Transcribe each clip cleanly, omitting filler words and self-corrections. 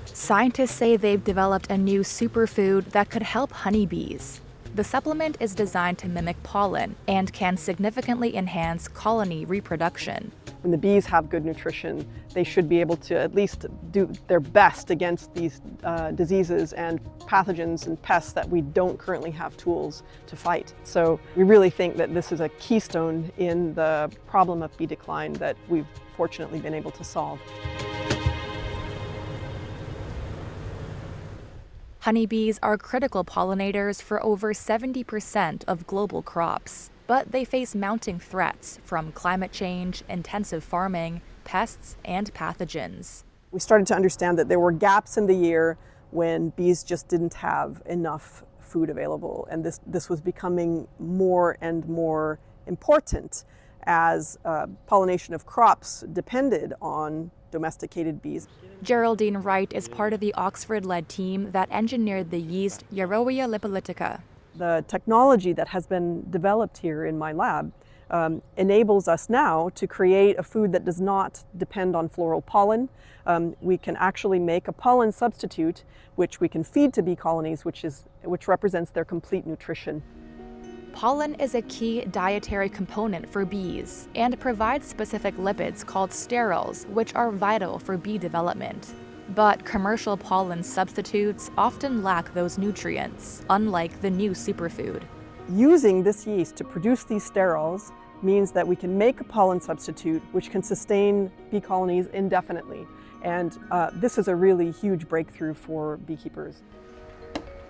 Scientists say they've developed a new superfood that could help honeybees. The supplement is designed to mimic pollen and can significantly enhance colony reproduction. When the bees have good nutrition, they should be able to at least do their best against these diseases and pathogens and pests that we don't currently have tools to fight. So we really think that this is a keystone in the problem of bee decline that we've fortunately been able to solve. Honeybees are critical pollinators for over 70% of global crops, but they face mounting threats from climate change, intensive farming, pests, and pathogens. We started to understand that there were gaps in the year when bees just didn't have enough food available, and this was becoming more and more important as pollination of crops depended on domesticated bees. Geraldine Wright is part of the Oxford-led team that engineered the yeast Yersinia lipolytica. The technology that has been developed here in my lab enables us now to create a food that does not depend on floral pollen. We can actually make a pollen substitute which we can feed to bee colonies, which represents their complete nutrition. Pollen is a key dietary component for bees and provides specific lipids called sterols, which are vital for bee development. But commercial pollen substitutes often lack those nutrients, unlike the new superfood. Using this yeast to produce these sterols means that we can make a pollen substitute which can sustain bee colonies indefinitely. And this is a really huge breakthrough for beekeepers.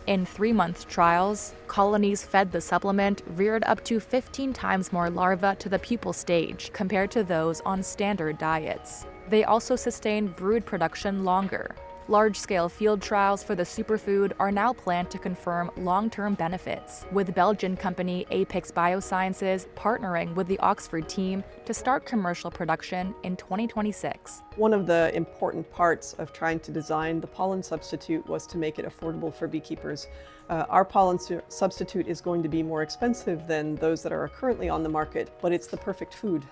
In 3-month trials, colonies fed the supplement reared up to 15 times more larvae to the pupal stage compared to those on standard diets. They also sustained brood production longer. Large-scale field trials for the superfood are now planned to confirm long-term benefits, with Belgian company Apex Biosciences partnering with the Oxford team to start commercial production in 2026. One of the important parts of trying to design the pollen substitute was to make it affordable for beekeepers. Our pollen substitute is going to be more expensive than those that are currently on the market, but it's the perfect food.